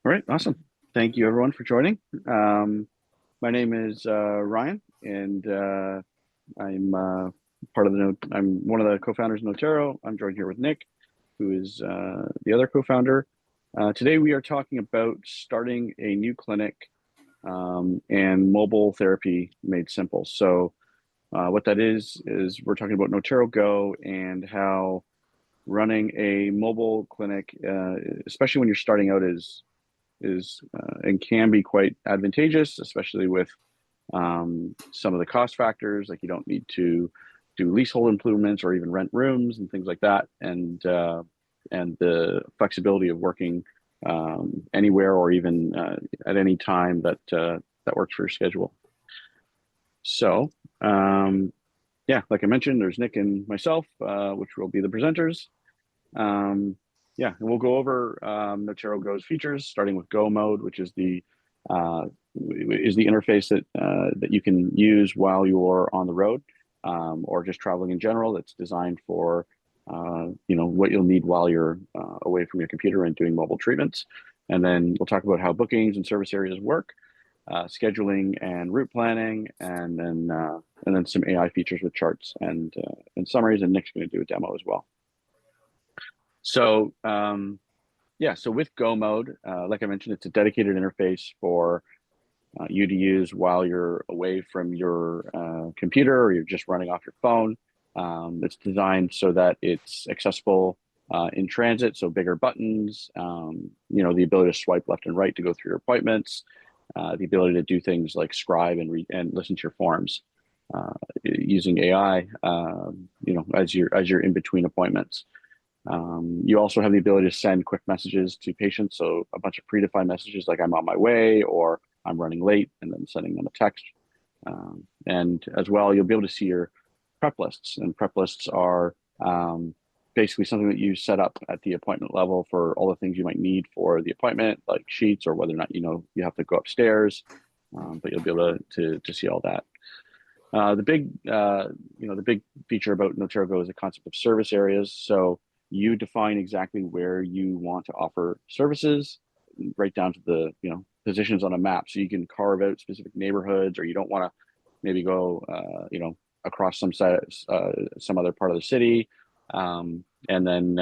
All right, awesome. Thank you everyone for joining. Um, my name is Ryan, and I'm part of I'm one of the co-founders of Notero. I'm joined here with Nick, who is the other co-founder. Today we are talking about starting a new clinic and mobile therapy made simple. So what that is we're talking about Notero Go and how running a mobile clinic, especially when you're starting out, is and can be quite advantageous, especially with some of the cost factors. Like you don't need to do leasehold improvements or even rent rooms and things like that, and the flexibility of working anywhere or even at any time that works for your schedule. So, yeah, like I mentioned, there's Nick and myself, which will be the presenters. Um, yeah, and we'll go over Notero Go's features, starting with Go mode, which uh, is the interface that you can use while you're on the road, or just traveling in general. That's designed for what you'll need while you're away from your computer and doing mobile treatments. And then we'll talk about how bookings and service areas work, scheduling and route planning, and then some AI features with charts and summaries. And Nick's going to do a demo as well. So yeah, so with Go mode, like I mentioned, it's a dedicated interface for you to use while you're away from your computer or you're just running off your phone. It's designed so that it's accessible in transit, so bigger buttons, the ability to swipe left and right to go through your appointments, the ability to do things like scribe and read and listen to your forms using AI, as you're in between appointments. You also have the ability to send quick messages to patients. So a bunch of predefined messages like I'm on my way or I'm running late, and then sending them a text. And as well, you'll be able to see your prep lists. And prep lists are basically something that you set up at the appointment level for all the things you might need for the appointment, like sheets or whether or not you have to go upstairs. But you'll be able to see all that. The big feature about Notero Go is the concept of service areas. So you define exactly where you want to offer services, right down to the positions on a map. So you can carve out specific neighborhoods, or you don't want to maybe go across some other part of the city, and then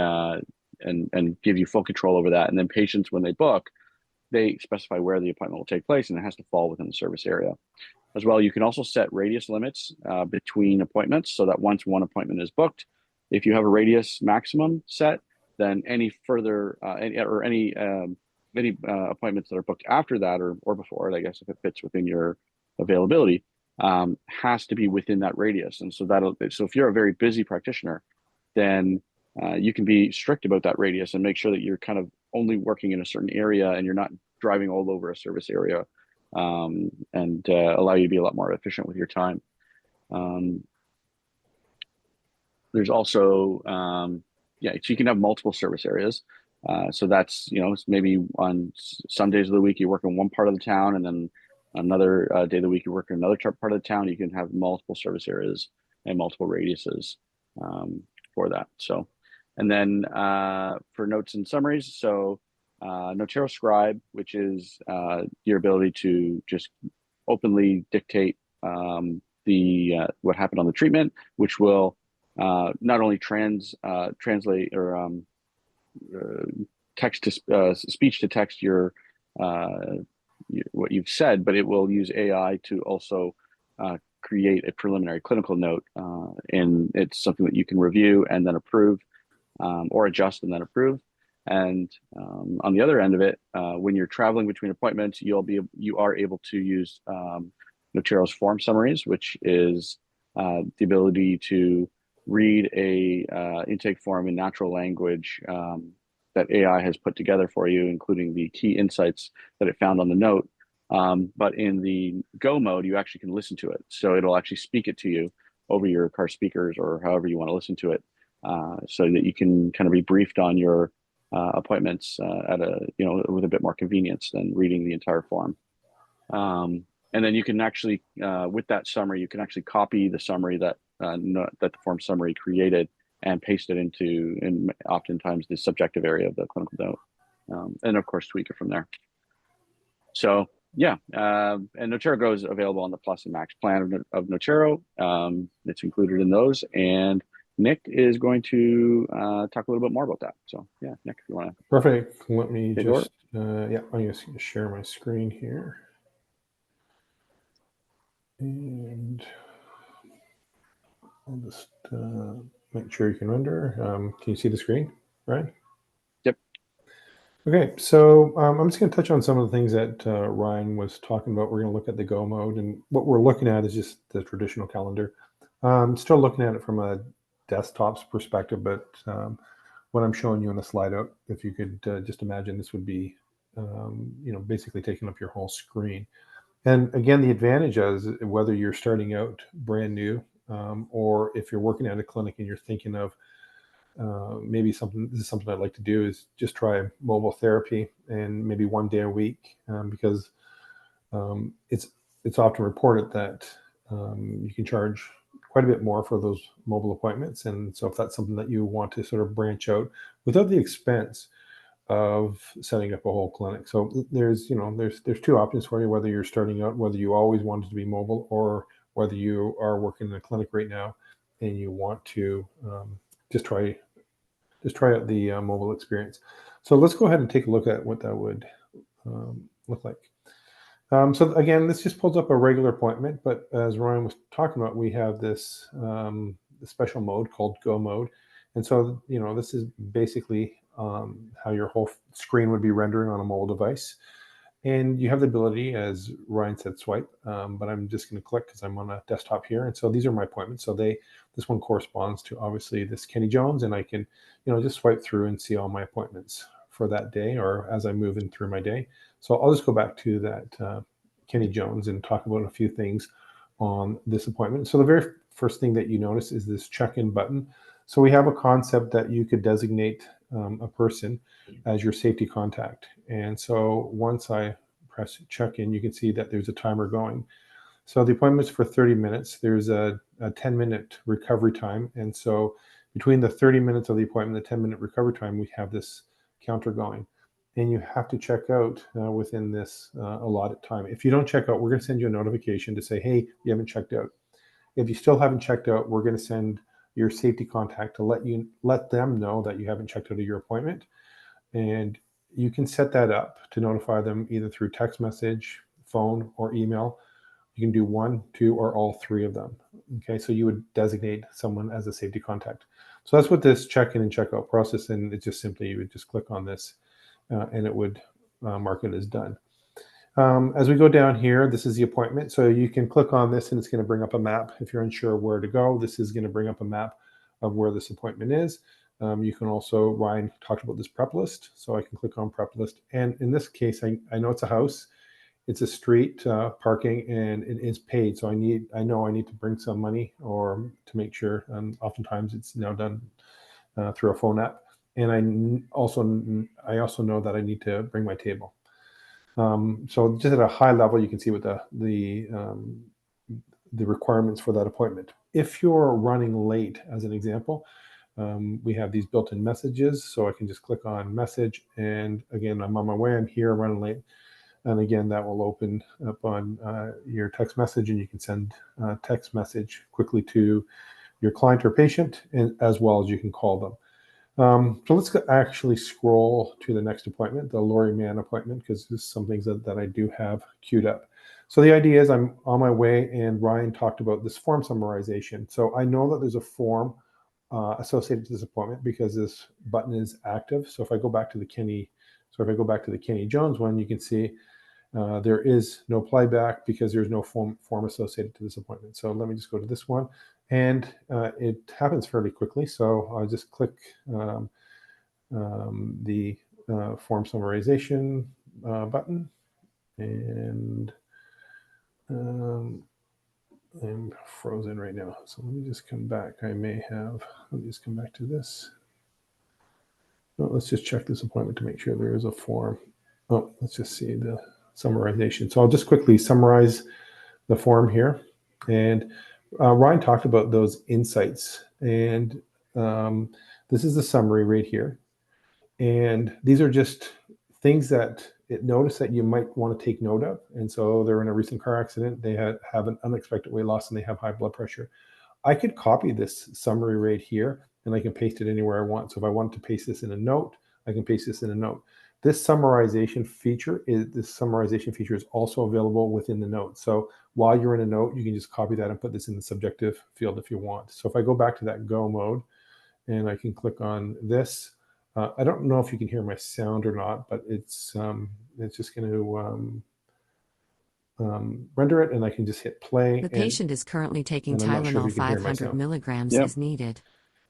and give you full control over that. And then patients, when they book, they specify where the appointment will take place, and it has to fall within the service area. As well, you can also set radius limits between appointments, so that once one appointment is booked, if you have a radius maximum set, then any further any appointments that are booked after that or before it, I guess if it fits within your availability, has to be within that radius. And so if you're a very busy practitioner, then you can be strict about that radius and make sure that you're kind of only working in a certain area and you're not driving all over a service area, and allow you to be a lot more efficient with your time. Um, there's also so you can have multiple service areas. So that's it's maybe on some days of the week you work in one part of the town, and then another day of the week you work in another part of the town. You can have multiple service areas and multiple radiuses for that. So, and then for notes and summaries, so Noterro Scribe, which is your ability to just openly dictate the what happened on the treatment, which will not only translate or uh, text to speech to text what you've said, but it will use AI to also create a preliminary clinical note, and it's something that you can review and then approve, or adjust and then approve. And on the other end of it, when you're traveling between appointments, you are able to use Notero's form summaries, which is the ability to read a intake form in natural language that AI has put together for you, including the key insights that it found on the note. But in the Go mode, you actually can listen to it. So it'll actually speak it to you over your car speakers or however you want to listen to it, so that you can kind of be briefed on your appointments with a bit more convenience than reading the entire form. And then you can actually, with that summary, you can actually copy the summary that the form summary created and paste it into, oftentimes, the subjective area of the clinical note, and of course tweak it from there. So yeah, and Notero Go is available on the Plus and Max plan of Notero. It's included in those, and Nick is going to talk a little bit more about that. So yeah, Nick, if you want to Perfect. Let me take over. just, yeah, I'm just going to share my screen here. And I'll just make sure you can render. Can you see the screen, right? Yep. Okay, so I'm just going to touch on some of the things that Ryan was talking about. We're going to look at the Go mode, and what we're looking at is just the traditional calendar. Still looking at it from a desktop's perspective, but what I'm showing you on the slide out, if you could just imagine, this would be, basically taking up your whole screen. And again, the advantage is whether you're starting out brand new, or if you're working at a clinic and you're thinking of maybe this is something I'd like to do, is just try mobile therapy and maybe one day a week, because it's often reported that you can charge quite a bit more for those mobile appointments. And so if that's something that you want to sort of branch out without the expense of setting up a whole clinic. So there's two options for you, whether you're starting out, whether you always wanted to be mobile, or whether you are working in a clinic right now and you want to just try out the mobile experience. So let's go ahead and take a look at what that would look like. So again, this just pulls up a regular appointment, but as Ryan was talking about, we have this special mode called Go mode. And so, this is basically how your whole screen would be rendering on a mobile device. And you have the ability, as Ryan said, swipe, but I'm just going to click because I'm on a desktop here. And so these are my appointments. So this one corresponds to obviously this Kenny Jones, and I can, just swipe through and see all my appointments for that day, or as I move in through my day. So I'll just go back to that Kenny Jones and talk about a few things on this appointment. So the very first thing that you notice is this check-in button. So we have a concept that you could designate a person as your safety contact. And so once I press check-in, you can see that there's a timer going. So the appointment's for 30 minutes. There's a 10-minute recovery time. And so between the 30 minutes of the appointment and the 10-minute recovery time, we have this counter going. And you have to check out within this allotted time. If you don't check out, we're going to send you a notification to say, hey, you haven't checked out. If you still haven't checked out, we're going to send your safety contact to let them know that you haven't checked out of your appointment. And you can set that up to notify them either through text message, phone, or email. You can do one, two, or all three of them. Okay, so you would designate someone as a safety contact. So that's what this check-in and check-out process, and it's just simply, you would just click on this and it would mark it as done. As we go down here, this is the appointment. So you can click on this and it's going to bring up a map. If you're unsure where to go, this is going to bring up a map of where this appointment is. You can also, Ryan talked about this prep list. So I can click on prep list. And in this case, I know it's a house, it's a street parking, and it is paid. So I know I need to bring some money or to make sure. Oftentimes it's now done through a phone app. And I also know that I need to bring my table. So just at a high level, you can see what the requirements for that appointment. If you're running late, as an example, we have these built-in messages. So I can just click on message, and again, I'm on my way, I'm here, I'm running late. And again, that will open up on your text message, and you can send a text message quickly to your client or patient, and as well as you can call them. So let's actually scroll to the next appointment, the Lori Mann appointment, because there's some things that I do have queued up. So the idea is I'm on my way, and Ryan talked about this form summarization. So I know that there's a form associated to this appointment because this button is active. So if I go back to the Kenny Jones one, you can see there is no playback because there's no form associated to this appointment. So let me just go to this one, and it happens fairly quickly. So I'll just click the form summarization button, and I'm frozen right now. So let me just come back. Let me just come back to this. Oh, let's just check this appointment to make sure there is a form. Oh, let's just see the summarization. So I'll just quickly summarize the form here. And Ryan talked about those insights. And this is the summary right here. And these are just things that it noticed that you might want to take note of. And so they're in a recent car accident, they have an unexpected weight loss, and they have high blood pressure. I could copy this summary right here, and I can paste it anywhere I want. So if I want to paste this in a note, I can paste this in a note. This summarization feature is also available within the note. So while you're in a note, you can just copy that and put this in the subjective field if you want. So if I go back to that go mode, and I can click on this, I don't know if you can hear my sound or not, but it's just going to render it, and I can just hit play. The patient is currently taking and I'm not sure if Tylenol you can hear my 500 sound. milligrams Yep. as needed.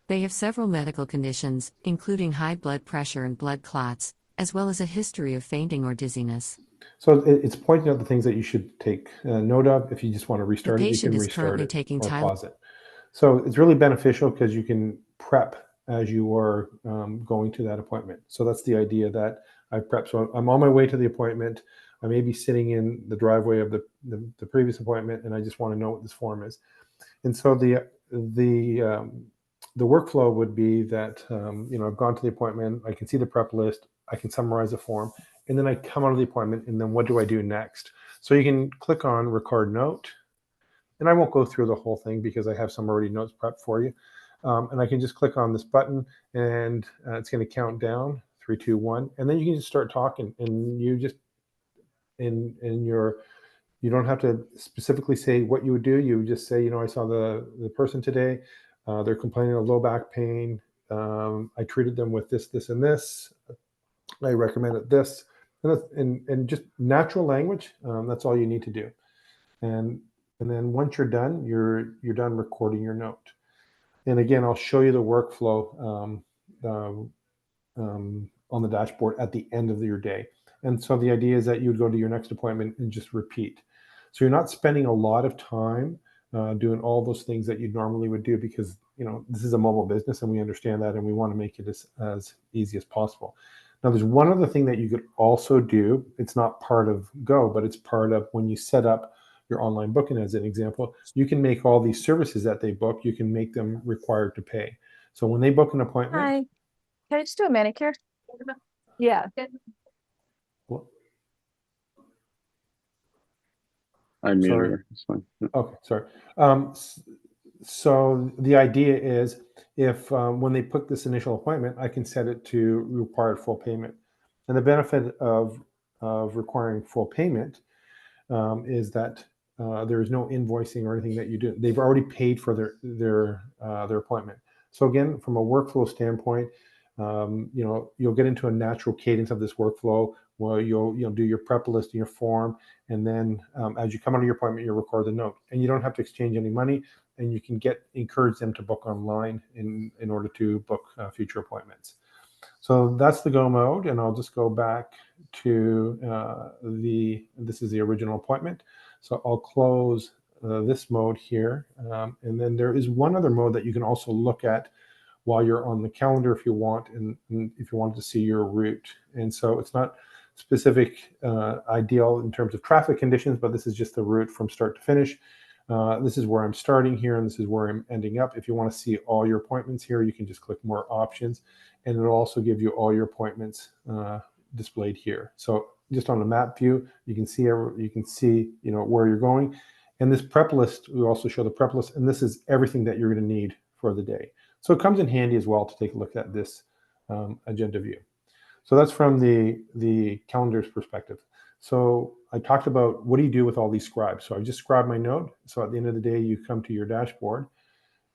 They have several medical conditions, including high blood pressure and blood clots, as well as a history of fainting or dizziness. So it's pointing out the things that you should take note of. If you just want to The restart it, you patient can is restart currently it taking or Tylenol. pause it. So it's really beneficial because you can prep as you are going to that appointment. So that's the idea, that I prep. So I'm on my way to the appointment. I may be sitting in the driveway of the previous appointment, and I just want to know what this form is. And so the workflow would be that I've gone to the appointment, I can see the prep list, I can summarize the form, and then I come out of the appointment, and then what do I do next? So you can click on record note, and I won't go through the whole thing because I have some already notes prepped for you. And I can just click on this button, and it's going to count down 3, 2, 1, and then you can just start talking, and you just you don't have to specifically say what you would do. You would just say, I saw the person today. They're complaining of low back pain. I treated them with this, this, and this. I recommended this, and just natural language. That's all you need to do. And then once you're done, you're done recording your note. And again, I'll show you the workflow on the dashboard at the end of your day. And so the idea is that you would go to your next appointment and just repeat. So you're not spending a lot of time doing all those things that you normally would do, because this is a mobile business, and we understand that, and we want to make it as easy as possible. Now, there's one other thing that you could also do. It's not part of Go, but it's part of when you set up your online booking. As an example, you can make all these services that they book, you can make them required to pay. So when they book an appointment. Hi, can I just do a manicure? Yeah. Well, I muted sorry. her. It's fine. Okay, sorry. So the idea is, if when they put this initial appointment, I can set it to required full payment. And the benefit of requiring full payment is that there is no invoicing or anything that you do. They've already paid for their appointment. So again, from a workflow standpoint, you'll get into a natural cadence of this workflow where you'll do your prep list and your form, and then as you come out of your appointment, you record the note, and you don't have to exchange any money, and you can encourage them to book online in order to book future appointments. So that's the Go mode, and I'll just go back to this is the original appointment. So I'll close this mode here, and then there is one other mode that you can also look at while you're on the calendar if you want, and if you wanted to see your route. And so it's not specific ideal in terms of traffic conditions, but this is just the route from start to finish. This is where I'm starting here, and this is where I'm ending up. If you want to see all your appointments here, you can just click more options, and it'll also give you all your appointments displayed here. So just on the map view, you can see where you're going. And this prep list, we also show the prep list, and this is everything that you're going to need for the day. So it comes in handy as well to take a look at this agenda view. So that's from the calendar's perspective. So I talked about, what do you do with all these scribes? So I just scribed my note. So at the end of the day, you come to your dashboard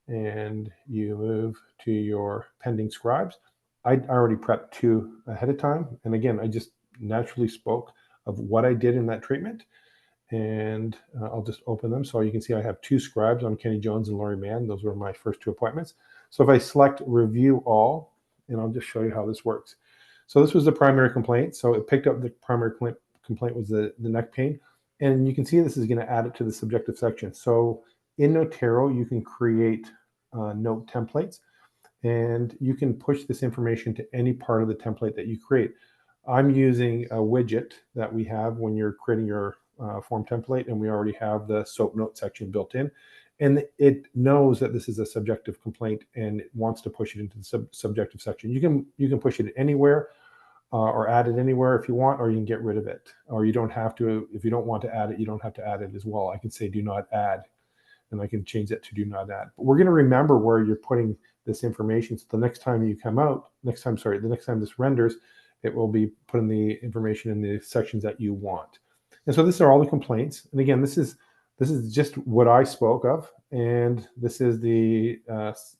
and you move to your pending scribes. I already prepped 2 ahead of time. And again, I just naturally spoke of what I did in that treatment. And I'll just open them. So you can see I have 2 scribes on Kenny Jones and Laurie Mann. Those were my first 2 appointments. So if I select review all, and I'll just show you how this works. So this was the primary complaint. So it picked up the primary complaint was the neck pain. And you can see this is going to add it to the subjective section. So in Noterro, you can create note templates, and you can push this information to any part of the template that you create. I'm using a widget that we have when you're creating your form template, and we already have the SOAP note section built in. And it knows that this is a subjective complaint, and it wants to push it into the subjective section. You can push it anywhere. or add it anywhere if you want, or you can get rid of it. Or you don't have to, if you don't want to add it, you don't have to add it as well. I can say do not add, and I can change that to do not add. But we're going to remember where you're putting this information. So the next time you come out, the next time this renders, it will be putting the information in the sections that you want. And so these are all the complaints. And again, this is just what I spoke of, and this is the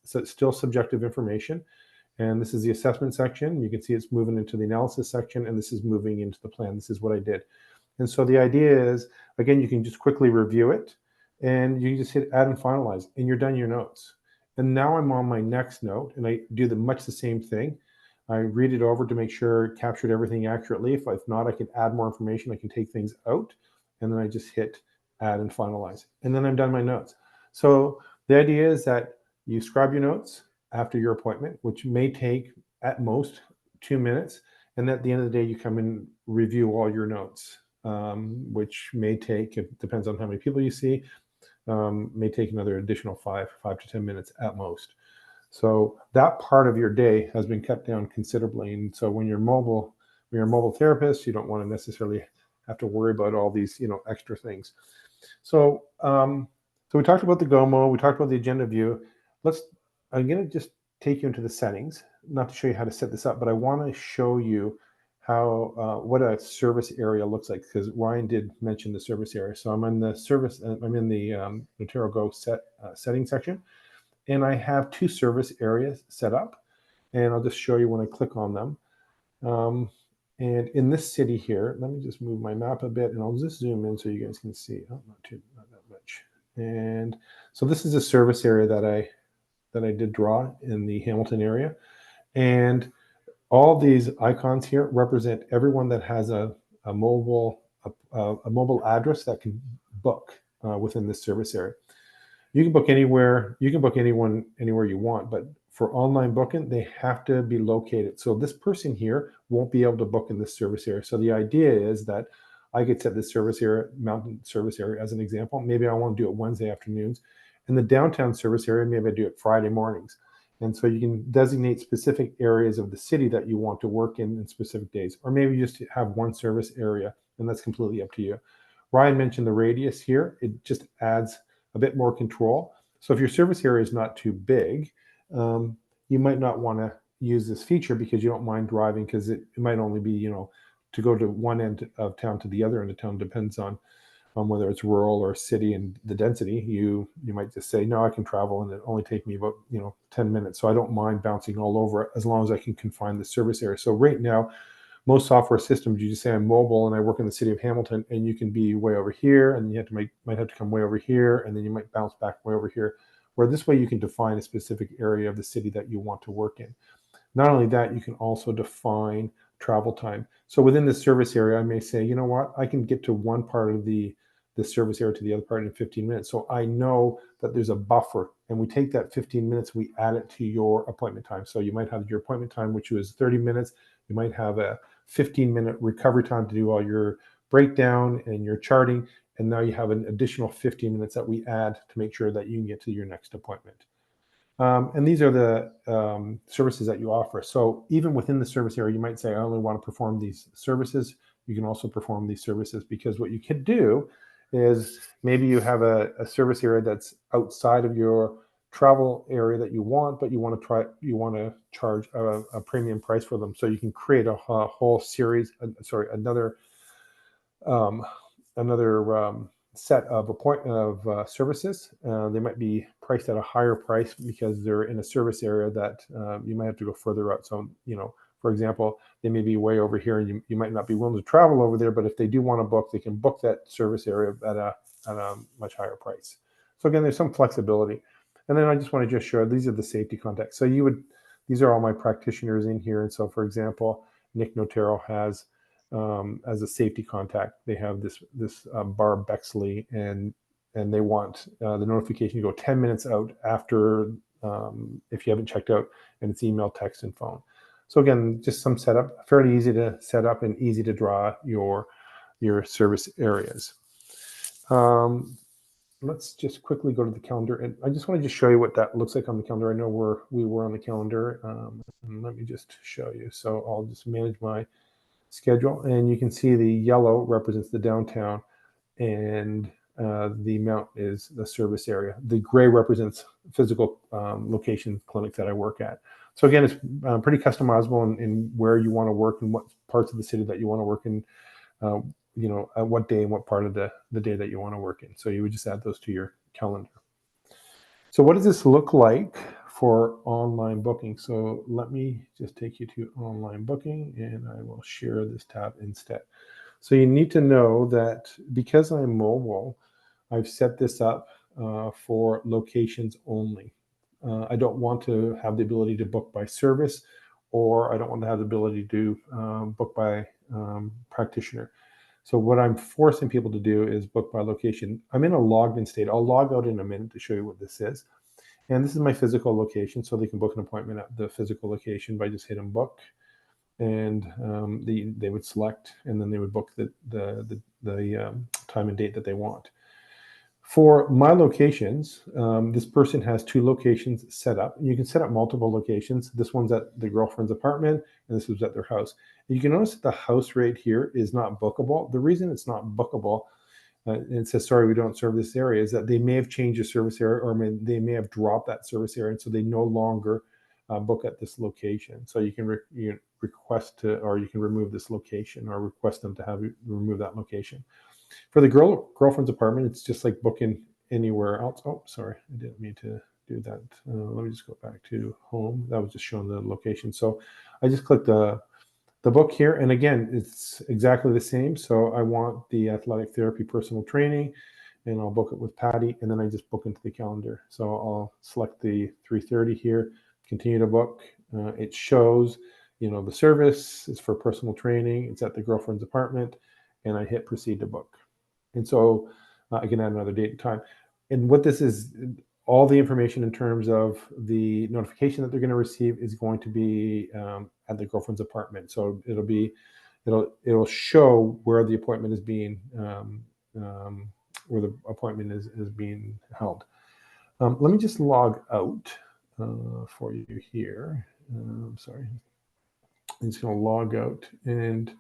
still subjective information. And this is the assessment section. You can see it's moving into the analysis section, and this is moving into the plan. This is what I did. And so the idea is, again, you can just quickly review it, and you just hit add and finalize, and you're done your notes. And now I'm on my next note, and I do much the same thing. I read it over to make sure it captured everything accurately. If not, I can add more information. I can take things out, and then I just hit add and finalize. And then I'm done my notes. So the idea is that you scribe your notes after your appointment, which may take at most 2 minutes. And at the end of the day, you come and review all your notes, which may take, it depends on how many people you see, may take another additional 5 to 10 minutes at most. So that part of your day has been cut down considerably. And so when you're a mobile therapist, you don't want to necessarily have to worry about all these, extra things. So, so we talked about the GOMO, we talked about the agenda view. I'm going to just take you into the settings, not to show you how to set this up, but I want to show you how what a service area looks like, because Ryan did mention the service area. So I'm in the Noterro Go setting section, and I have 2 service areas set up, and I'll just show you when I click on them. And in this city here, let me just move my map a bit, and I'll just zoom in so you guys can see. Oh, not that much. And so this is a service area that I did draw in the Hamilton area, and all these icons here represent everyone that has a mobile address that can book within this service area. You can book anywhere. You can book anyone anywhere you want, but for online booking, they have to be located. So this person here won't be able to book in this service area. So the idea is that I could set this service area, mountain service area, as an example. Maybe I want to do it Wednesday afternoons. In the downtown service area, maybe I do it Friday mornings. And so you can designate specific areas of the city that you want to work in specific days, or maybe just have one service area, and that's completely up to you. Ryan mentioned the radius here. It just adds a bit more control. So if your service area is not too big, you might not want to use this feature because you don't mind driving, because it might only be, to go to one end of town to the other end of town, depends on whether it's rural or city and the density. You might just say, no, I can travel and it only take me about 10 minutes. So I don't mind bouncing all over as long as I can confine the service area. So right now, most software systems, you just say I'm mobile and I work in the city of Hamilton, and you can be way over here, and you might have to come way over here, and then you might bounce back way over here. Where this way you can define a specific area of the city that you want to work in. Not only that, you can also define travel time. So within the service area, I may say, you know what, I can get to one part of the service area to the other part in 15 minutes. So I know that there's a buffer, and we take that 15 minutes, we add it to your appointment time. So you might have your appointment time, which was 30 minutes. You might have a 15-minute recovery time to do all your breakdown and your charting. And now you have an additional 15 minutes that we add to make sure that you can get to your next appointment. And these are the services that you offer. So even within the service area, you might say, I only want to perform these services. You can also perform these services, because what you could do is maybe you have a service area that's outside of your travel area that you want, but you want to charge a premium price for them. So you can create a whole series, another set of services. They might be priced at a higher price because they're in a service area that you might have to go further out. So, for example, they may be way over here, and you might not be willing to travel over there, but if they do want to book, they can book that service area at a much higher price. So again, there's some flexibility. And then I just want to just show, these are the safety contacts. So these are all my practitioners in here. And so, for example, Nick Noterro has, as a safety contact, they have this Barb Bexley, and they want the notification to go 10 minutes out after, if you haven't checked out, and it's email, text, and phone. So again, just some setup, fairly easy to set up and easy to draw your service areas. let's just quickly go to the calendar. And I just want to just show you what that looks like on the calendar. I know we were on the calendar. And let me just show you. So I'll just manage my schedule. And you can see the yellow represents the downtown, and the amount is the service area. The gray represents physical location clinics that I work at. So again, it's pretty customizable in where you want to work and what parts of the city that you want to work in, at what day and what part of the day that you want to work in. So you would just add those to your calendar. So what does this look like for online booking? So let me just take you to online booking, and I will share this tab instead. So you need to know that because I'm mobile, I've set this up for locations only. I don't want to have the ability to book by service, or I don't want to have the ability to book by practitioner. So what I'm forcing people to do is book by location. I'm in a logged in state. I'll log out in a minute to show you what this is. And this is my physical location, so they can book an appointment at the physical location by just hitting book, and they would select, and then they would book the time and date that they want. For my locations, this person has 2 locations set up. You can set up multiple locations. This one's at the girlfriend's apartment, and this was at their house. You can notice that the house rate here is not bookable. The reason it's not bookable, and it says, sorry, we don't serve this area, is that they may have changed the service area, or they may have dropped that service area, and so they no longer book at this location. So you can request to, or you can remove this location, or request them to have you remove that location. For the girlfriend's apartment, it's just like booking anywhere else. Oh, sorry, I didn't mean to do that. Let me just go back to home. That was just showing the location. So I just clicked the book here, and again, it's exactly the same. So I want the athletic therapy personal training, and I'll book it with Patty, and then I just book into the calendar. So I'll select the 3:30 here, continue to book. It shows, the service is for personal training. It's at the girlfriend's apartment, and I hit proceed to book. And so I can add another date and time. And what this is, all the information in terms of the notification that they're going to receive is going to be at the girlfriend's apartment. So it'll show where the appointment is being being held. Let me just log out for you here. Sorry, I'm just going to log out and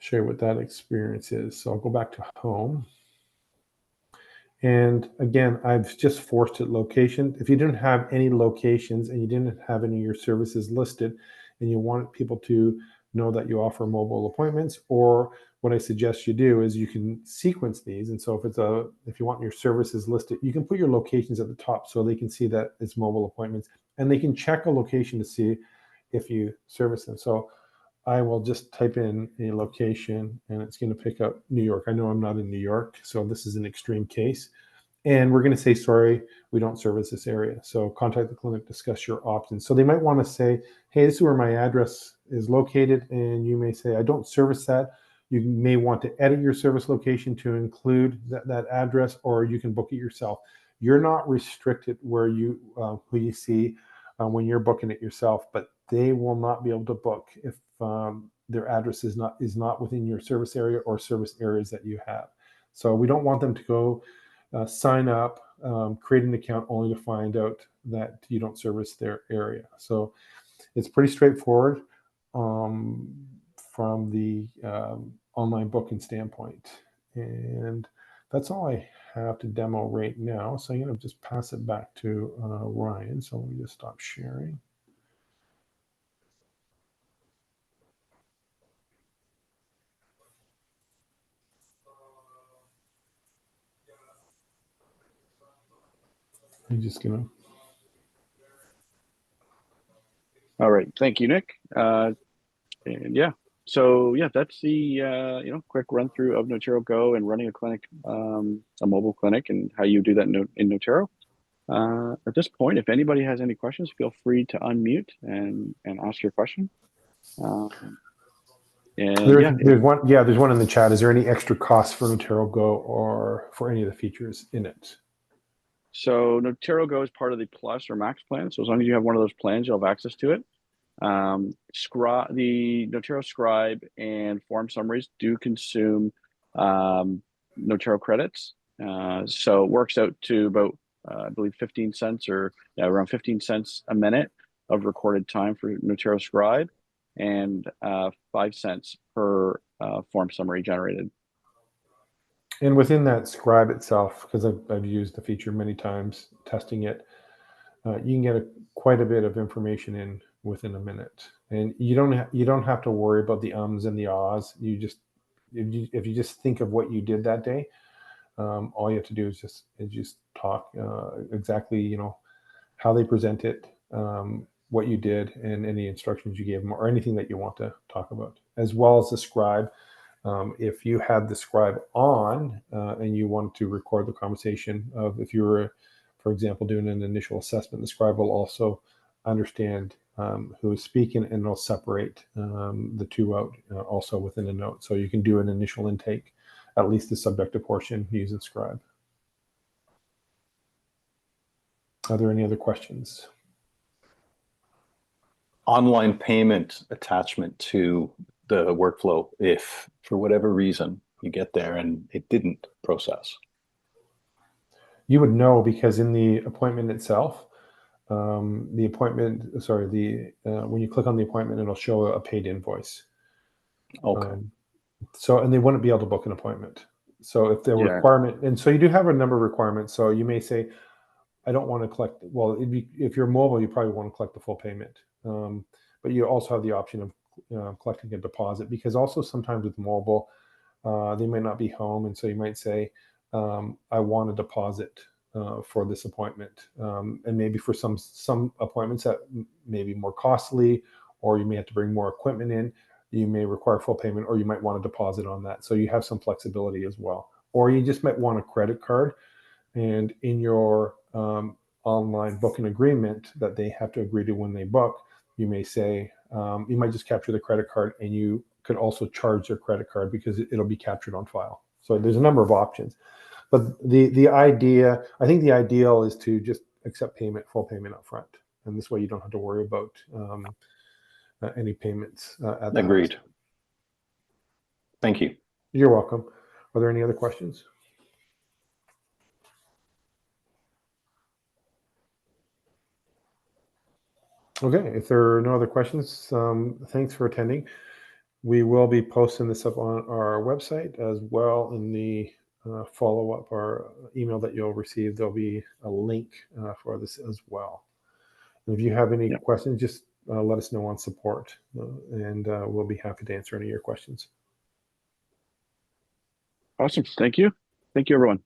share what that experience is. So I'll go back to home. And again, I've just forced it location. If you didn't have any locations and you didn't have any of your services listed, and you want people to know that you offer mobile appointments, or what I suggest you do is you can sequence these. And so if you want your services listed, you can put your locations at the top so they can see that it's mobile appointments, and they can check a location to see if you service them. So I will just type in a location, and it's going to pick up New York. I know I'm not in New York, so this is an extreme case. And we're going to say, sorry, we don't service this area. So contact the clinic, discuss your options. So they might want to say, hey, this is where my address is located. And you may say, I don't service that. You may want to edit your service location to include that address, or you can book it yourself. You're not restricted who you see when you're booking it yourself, but they will not be able to book if their address is not within your service area or service areas that you have. So we don't want them to go sign up, create an account only to find out that you don't service their area. So it's pretty straightforward from the online booking standpoint. And that's all I have to demo right now. So I'm going to just pass it back to Ryan. So let me just stop sharing. I'm just going to. All right. Thank you, Nick. And yeah. So yeah, that's the quick run through of Noterro Go and running a clinic, a mobile clinic, and how you do that in Noterro. At this point, if anybody has any questions, feel free to unmute and ask your question. There's one in the chat. Is there any extra cost for Noterro Go or for any of the features in it? So Noterro Go is part of the Plus or Max plan. So as long as you have one of those plans, you'll have access to it. The Noterro Scribe and Form Summaries do consume Noterro credits. So it works out to about, I believe 15 cents or around 15 cents a minute of recorded time for Noterro Scribe, and 5 cents per form summary generated. And within that scribe itself, because I've used the feature many times testing it, you can get quite a bit of information in within a minute, and you don't have to worry about the ums and the ahs. You just if you just think of what you did that day, all you have to do is just talk exactly how they present it, what you did, and any instructions you gave them, or anything that you want to talk about, as well as the scribe. If you had the scribe on and you want to record the conversation of, if you were, for example, doing an initial assessment, the scribe will also understand who is speaking, and it'll separate the two out also within a note. So you can do an initial intake, at least the subjective portion, using scribe. Are there any other questions? Online payment attachment to the workflow, if for whatever reason you get there and it didn't process. You would know, because in the appointment itself, when you click on the appointment, it'll show a paid invoice. Okay. And they wouldn't be able to book an appointment. So if the requirement, and so you do have a number of requirements. So you may say, I don't want to collect. Well, if you're mobile, you probably want to collect the full payment. But you also have the option of collecting a deposit, because also sometimes with mobile, they might not be home, and so you might say, I want a deposit for this appointment, and maybe for some appointments that may be more costly, or you may have to bring more equipment in, you may require full payment, or you might want a deposit on that. So you have some flexibility as well. Or you just might want a credit card, and in your online booking agreement that they have to agree to when they book, you may say, you might just capture the credit card, and you could also charge their credit card because it'll be captured on file. So there's a number of options. But the idea, I think the ideal is to just accept full payment up front. And this way you don't have to worry about any payments at the Agreed. house. Thank you. You're welcome. Are there any other questions? Okay, if there are no other questions, thanks for attending. We will be posting this up on our website as well. In the follow-up or email that you'll receive, there'll be a link for this as well. And if you have any questions, just let us know on support, and we'll be happy to answer any of your questions. Awesome. Thank you. Thank you, everyone.